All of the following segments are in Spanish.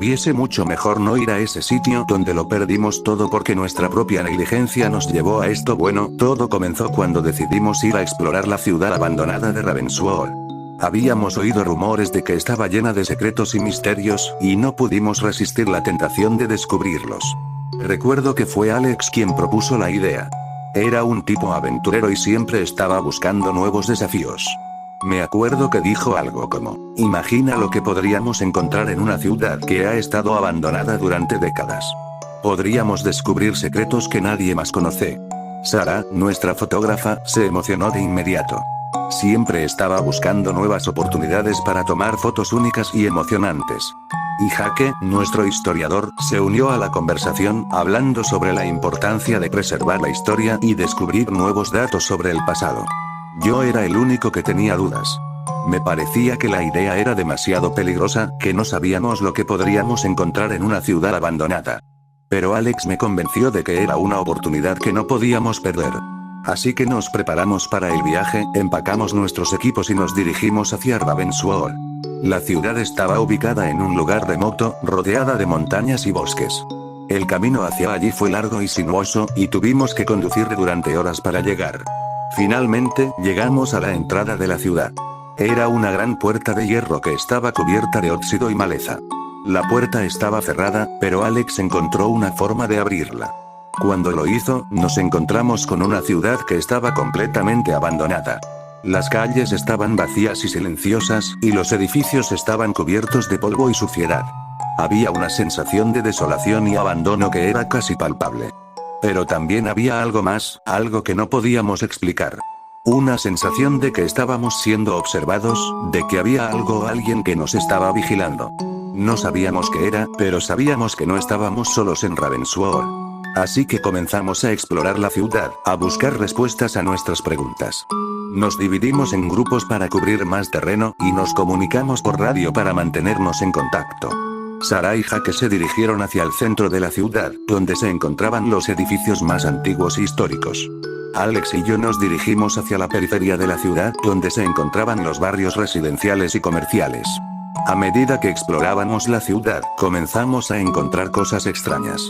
hubiese mucho mejor no ir a ese sitio donde lo perdimos todo porque nuestra propia negligencia nos llevó a esto. Bueno, todo comenzó cuando decidimos ir a explorar la ciudad abandonada de Ravensworld. Habíamos oído rumores de que estaba llena de secretos y misterios, y no pudimos resistir la tentación de descubrirlos. Recuerdo que fue Alex quien propuso la idea. Era un tipo aventurero y siempre estaba buscando nuevos desafíos. Me acuerdo que dijo algo como, imagina lo que podríamos encontrar en una ciudad que ha estado abandonada durante décadas. Podríamos descubrir secretos que nadie más conoce. Sara, nuestra fotógrafa, se emocionó de inmediato. Siempre estaba buscando nuevas oportunidades para tomar fotos únicas y emocionantes. Y Jake, nuestro historiador, se unió a la conversación, hablando sobre la importancia de preservar la historia y descubrir nuevos datos sobre el pasado. Yo era el único que tenía dudas. Me parecía que la idea era demasiado peligrosa, que no sabíamos lo que podríamos encontrar en una ciudad abandonada. Pero Alex me convenció de que era una oportunidad que no podíamos perder. Así que nos preparamos para el viaje, empacamos nuestros equipos y nos dirigimos hacia Ravensworld. La ciudad estaba ubicada en un lugar remoto, rodeada de montañas y bosques. El camino hacia allí fue largo y sinuoso, y tuvimos que conducir durante horas para llegar. Finalmente, llegamos a la entrada de la ciudad. Era una gran puerta de hierro que estaba cubierta de óxido y maleza. La puerta estaba cerrada, pero Alex encontró una forma de abrirla. Cuando lo hizo, nos encontramos con una ciudad que estaba completamente abandonada. Las calles estaban vacías y silenciosas, y los edificios estaban cubiertos de polvo y suciedad. Había una sensación de desolación y abandono que era casi palpable. Pero también había algo más, algo que no podíamos explicar. Una sensación de que estábamos siendo observados, de que había algo o alguien que nos estaba vigilando. No sabíamos qué era, pero sabíamos que no estábamos solos en Ravensworld. Así que comenzamos a explorar la ciudad, a buscar respuestas a nuestras preguntas. Nos dividimos en grupos para cubrir más terreno, y nos comunicamos por radio para mantenernos en contacto. Sara y Jake se dirigieron hacia el centro de la ciudad, donde se encontraban los edificios más antiguos e históricos. Alex y yo nos dirigimos hacia la periferia de la ciudad, donde se encontraban los barrios residenciales y comerciales. A medida que explorábamos la ciudad, comenzamos a encontrar cosas extrañas.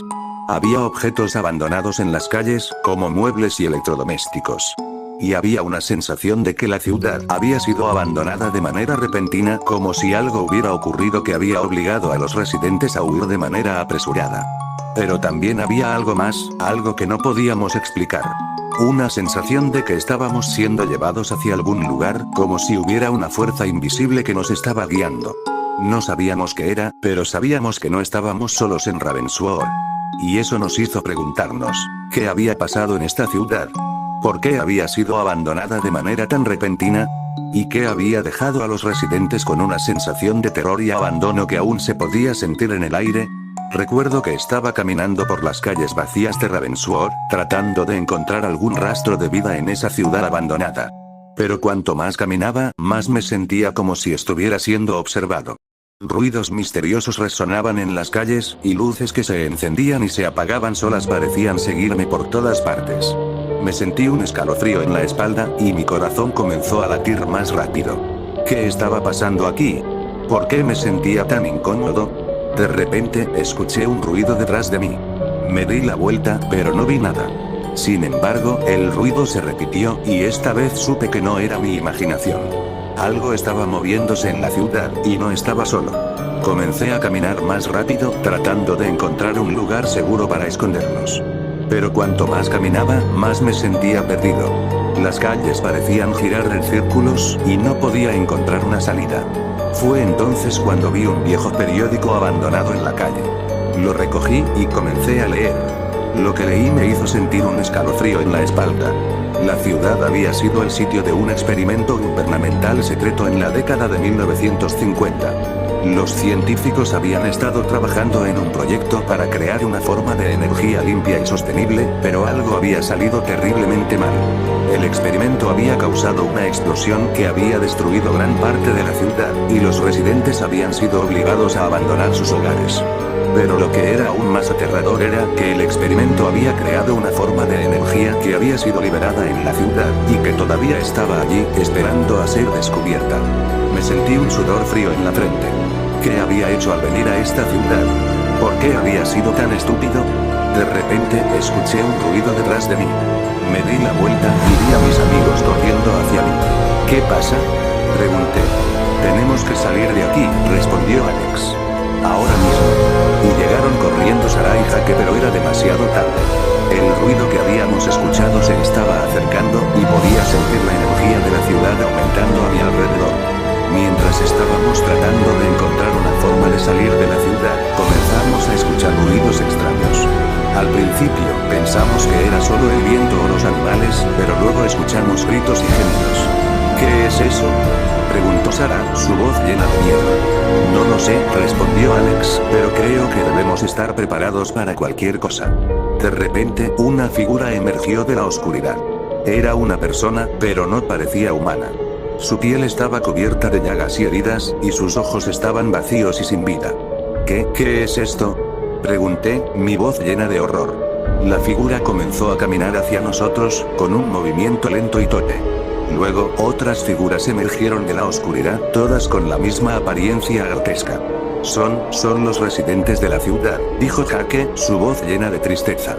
Había objetos abandonados en las calles, como muebles y electrodomésticos. Y había una sensación de que la ciudad había sido abandonada de manera repentina, como si algo hubiera ocurrido que había obligado a los residentes a huir de manera apresurada. Pero también había algo más, algo que no podíamos explicar. Una sensación de que estábamos siendo llevados hacia algún lugar, como si hubiera una fuerza invisible que nos estaba guiando. No sabíamos qué era, pero sabíamos que no estábamos solos en Ravensworld. Y eso nos hizo preguntarnos, ¿qué había pasado en esta ciudad? ¿Por qué había sido abandonada de manera tan repentina? ¿Y qué había dejado a los residentes con una sensación de terror y abandono que aún se podía sentir en el aire? Recuerdo que estaba caminando por las calles vacías de Ravensworld, tratando de encontrar algún rastro de vida en esa ciudad abandonada. Pero cuanto más caminaba, más me sentía como si estuviera siendo observado. Ruidos misteriosos resonaban en las calles, y luces que se encendían y se apagaban solas parecían seguirme por todas partes. Me sentí un escalofrío en la espalda, y mi corazón comenzó a latir más rápido. ¿Qué estaba pasando aquí? ¿Por qué me sentía tan incómodo? De repente, escuché un ruido detrás de mí. Me di la vuelta, pero no vi nada. Sin embargo, el ruido se repitió, y esta vez supe que no era mi imaginación. Algo estaba moviéndose en la ciudad, y no estaba solo. Comencé a caminar más rápido, tratando de encontrar un lugar seguro para escondernos. Pero cuanto más caminaba, más me sentía perdido. Las calles parecían girar en círculos, y no podía encontrar una salida. Fue entonces cuando vi un viejo periódico abandonado en la calle. Lo recogí, y comencé a leer. Lo que leí me hizo sentir un escalofrío en la espalda. La ciudad había sido el sitio de un experimento gubernamental secreto en la década de 1950. Los científicos habían estado trabajando en un proyecto para crear una forma de energía limpia y sostenible, pero algo había salido terriblemente mal. El experimento había causado una explosión que había destruido gran parte de la ciudad, y los residentes habían sido obligados a abandonar sus hogares. Pero lo que era aún más aterrador era que el experimento había creado una forma de energía que había sido liberada en la ciudad, y que todavía estaba allí, esperando a ser descubierta. Me sentí un sudor frío en la frente. ¿Qué había hecho al venir a esta ciudad? ¿Por qué había sido tan estúpido? De repente, escuché un ruido detrás de mí. Me di la vuelta y vi a mis amigos corriendo hacia mí. ¿Qué pasa?, pregunté. Tenemos que salir de aquí, respondió Alex. Ahora mismo. Y llegaron corriendo Sara y Jaque, pero era demasiado tarde. El ruido que habíamos escuchado se estaba acercando y podía sentir la energía de la ciudad aumentando a mi alrededor. Mientras estábamos tratando de encontrar una forma de salir de la ciudad, comenzamos a escuchar ruidos extraños. Al principio, pensamos que era solo el viento o los animales, pero luego escuchamos gritos y gemidos. ¿Qué es eso?, preguntó Sara, su voz llena de miedo. No lo sé, respondió Alex, pero creo que debemos estar preparados para cualquier cosa. De repente, una figura emergió de la oscuridad. Era una persona, pero no parecía humana. Su piel estaba cubierta de llagas y heridas, y sus ojos estaban vacíos y sin vida. ¿Qué es esto?, pregunté, mi voz llena de horror. La figura comenzó a caminar hacia nosotros, con un movimiento lento y torpe. Luego, otras figuras emergieron de la oscuridad, todas con la misma apariencia grotesca. Son los residentes de la ciudad, dijo Jaque, su voz llena de tristeza.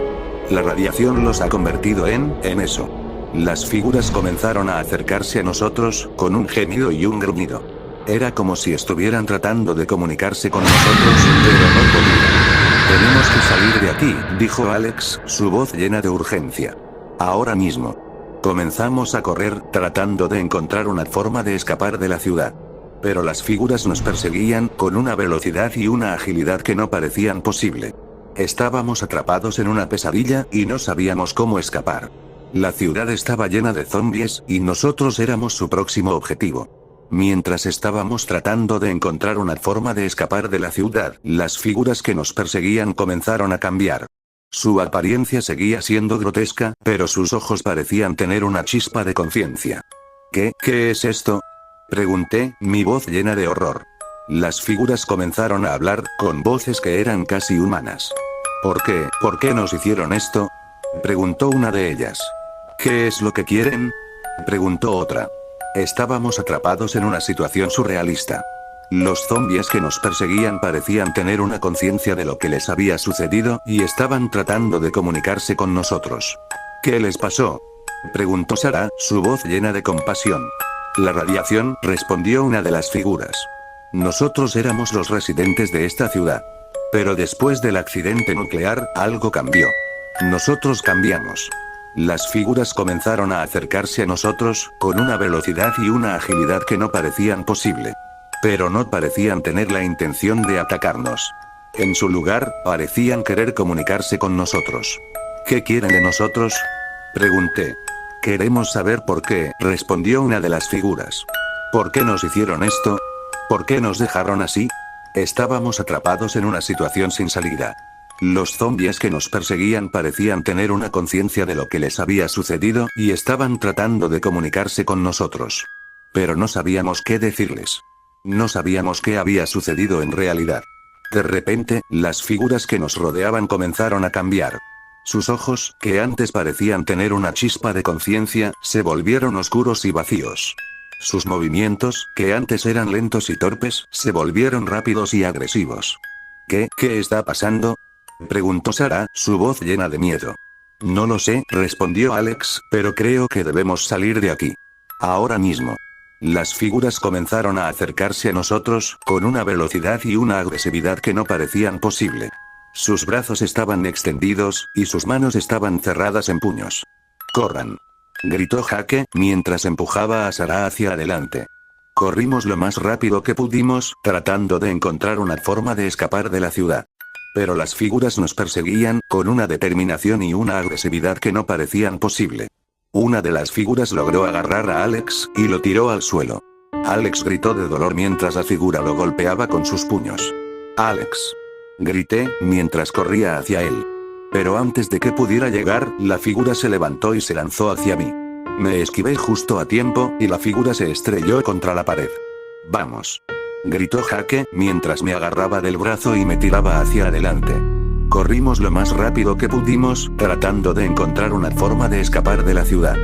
La radiación los ha convertido en eso. Las figuras comenzaron a acercarse a nosotros, con un gemido y un gruñido. Era como si estuvieran tratando de comunicarse con nosotros, pero no podían. Tenemos que salir de aquí, dijo Alex, su voz llena de urgencia. Ahora mismo. Comenzamos a correr, tratando de encontrar una forma de escapar de la ciudad. Pero las figuras nos perseguían, con una velocidad y una agilidad que no parecían posible. Estábamos atrapados en una pesadilla, y no sabíamos cómo escapar. La ciudad estaba llena de zombies, y nosotros éramos su próximo objetivo. Mientras estábamos tratando de encontrar una forma de escapar de la ciudad, las figuras que nos perseguían comenzaron a cambiar. Su apariencia seguía siendo grotesca, pero sus ojos parecían tener una chispa de conciencia. ¿Qué es esto?, pregunté, mi voz llena de horror. Las figuras comenzaron a hablar, con voces que eran casi humanas. ¿Por qué nos hicieron esto?, preguntó una de ellas. ¿Qué es lo que quieren?, preguntó otra. Estábamos atrapados en una situación surrealista. Los zombies que nos perseguían parecían tener una conciencia de lo que les había sucedido, y estaban tratando de comunicarse con nosotros. ¿Qué les pasó?, preguntó Sara, su voz llena de compasión. La radiación, respondió una de las figuras. Nosotros éramos los residentes de esta ciudad. Pero después del accidente nuclear, algo cambió. Nosotros cambiamos. Las figuras comenzaron a acercarse a nosotros, con una velocidad y una agilidad que no parecían posible. Pero no parecían tener la intención de atacarnos. En su lugar, parecían querer comunicarse con nosotros. ¿Qué quieren de nosotros?, pregunté. Queremos saber por qué, respondió una de las figuras. ¿Por qué nos hicieron esto? ¿Por qué nos dejaron así? Estábamos atrapados en una situación sin salida. Los zombies que nos perseguían parecían tener una conciencia de lo que les había sucedido, y estaban tratando de comunicarse con nosotros. Pero no sabíamos qué decirles. No sabíamos qué había sucedido en realidad. De repente, las figuras que nos rodeaban comenzaron a cambiar. Sus ojos, que antes parecían tener una chispa de conciencia, se volvieron oscuros y vacíos. Sus movimientos, que antes eran lentos y torpes, se volvieron rápidos y agresivos. ¿Qué está pasando?, preguntó Sara, su voz llena de miedo. No lo sé, respondió Alex, pero creo que debemos salir de aquí. Ahora mismo. Las figuras comenzaron a acercarse a nosotros, con una velocidad y una agresividad que no parecían posible. Sus brazos estaban extendidos, y sus manos estaban cerradas en puños. ¡Corran!, gritó Jaque, mientras empujaba a Sara hacia adelante. Corrimos lo más rápido que pudimos, tratando de encontrar una forma de escapar de la ciudad. Pero las figuras nos perseguían, con una determinación y una agresividad que no parecían posible. Una de las figuras logró agarrar a Alex, y lo tiró al suelo. Alex gritó de dolor mientras la figura lo golpeaba con sus puños. ¡Alex!, grité, mientras corría hacia él. Pero antes de que pudiera llegar, la figura se levantó y se lanzó hacia mí. Me esquivé justo a tiempo, y la figura se estrelló contra la pared. ¡Vamos!, gritó Jaque, mientras me agarraba del brazo y me tiraba hacia adelante. Corrimos lo más rápido que pudimos, tratando de encontrar una forma de escapar de la ciudad.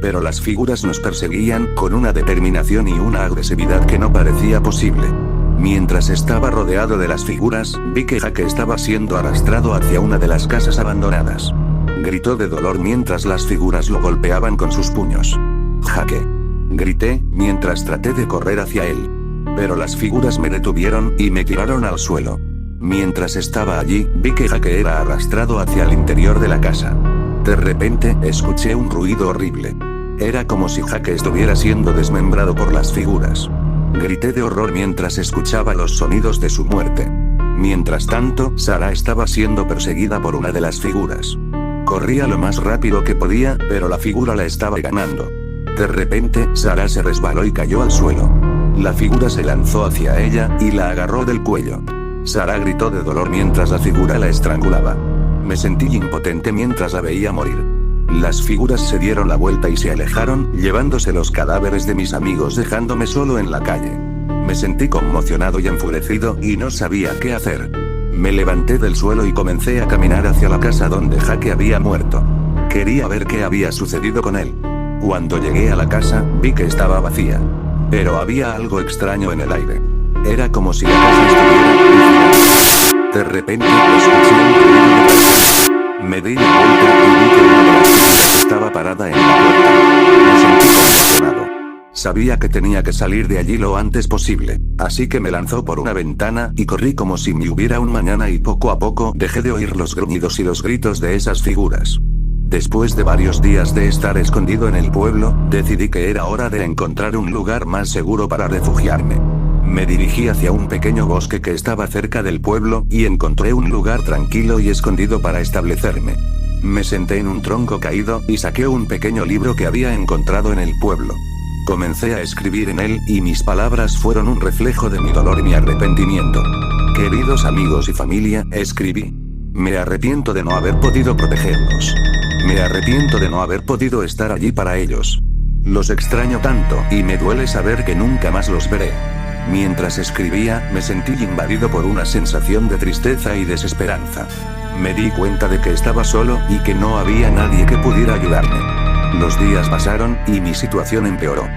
Pero las figuras nos perseguían, con una determinación y una agresividad que no parecía posible. Mientras estaba rodeado de las figuras, vi que Jake estaba siendo arrastrado hacia una de las casas abandonadas. Gritó de dolor mientras las figuras lo golpeaban con sus puños. «Jake», grité, mientras traté de correr hacia él. Pero las figuras me detuvieron y me tiraron al suelo. Mientras estaba allí, vi que Jake era arrastrado hacia el interior de la casa. De repente, escuché un ruido horrible. Era como si Jake estuviera siendo desmembrado por las figuras. Grité de horror mientras escuchaba los sonidos de su muerte. Mientras tanto, Sarah estaba siendo perseguida por una de las figuras. Corría lo más rápido que podía, pero la figura la estaba ganando. De repente, Sarah se resbaló y cayó al suelo. La figura se lanzó hacia ella, y la agarró del cuello. Sarah gritó de dolor mientras la figura la estrangulaba. Me sentí impotente mientras la veía morir. Las figuras se dieron la vuelta y se alejaron, llevándose los cadáveres de mis amigos dejándome solo en la calle. Me sentí conmocionado y enfurecido, y no sabía qué hacer. Me levanté del suelo y comencé a caminar hacia la casa donde Jake había muerto. Quería ver qué había sucedido con él. Cuando llegué a la casa, vi que estaba vacía. Pero había algo extraño en el aire. Era como si la casa estuviera... De repente, escuché un ruido de pasos. Me di la vuelta y vi que una de las figuras estaba parada en la puerta. Me sentí conmocionado. Sabía que tenía que salir de allí lo antes posible, así que me lanzó por una ventana y corrí como si me hubiera un mañana y poco a poco dejé de oír los gruñidos y los gritos de esas figuras. Después de varios días de estar escondido en el pueblo, decidí que era hora de encontrar un lugar más seguro para refugiarme. Me dirigí hacia un pequeño bosque que estaba cerca del pueblo, y encontré un lugar tranquilo y escondido para establecerme. Me senté en un tronco caído, y saqué un pequeño libro que había encontrado en el pueblo. Comencé a escribir en él, y mis palabras fueron un reflejo de mi dolor y mi arrepentimiento. Queridos amigos y familia, escribí. Me arrepiento de no haber podido protegerlos. Me arrepiento de no haber podido estar allí para ellos. Los extraño tanto, y me duele saber que nunca más los veré. Mientras escribía, me sentí invadido por una sensación de tristeza y desesperanza. Me di cuenta de que estaba solo, y que no había nadie que pudiera ayudarme. Los días pasaron, y mi situación empeoró.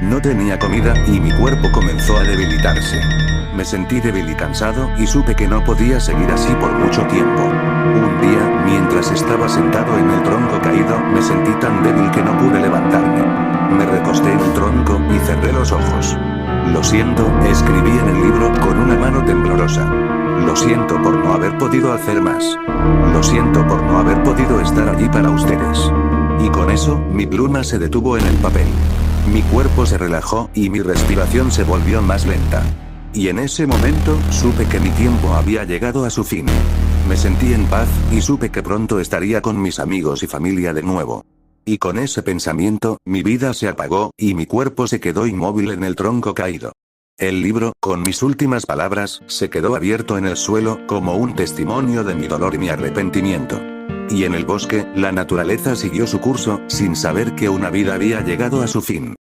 No tenía comida, y mi cuerpo comenzó a debilitarse. Me sentí débil y cansado, y supe que no podía seguir así por mucho tiempo. Un día, mientras estaba sentado en el tronco caído, me sentí tan débil que no pude levantarme. Me recosté en un tronco, y cerré los ojos. Lo siento, escribí en el libro con una mano temblorosa. Lo siento por no haber podido hacer más. Lo siento por no haber podido estar allí para ustedes. Y con eso, mi pluma se detuvo en el papel. Mi cuerpo se relajó, y mi respiración se volvió más lenta. Y en ese momento, supe que mi tiempo había llegado a su fin. Me sentí en paz, y supe que pronto estaría con mis amigos y familia de nuevo. Y con ese pensamiento, mi vida se apagó, y mi cuerpo se quedó inmóvil en el tronco caído. El libro, con mis últimas palabras, se quedó abierto en el suelo, como un testimonio de mi dolor y mi arrepentimiento. Y en el bosque, la naturaleza siguió su curso, sin saber que una vida había llegado a su fin.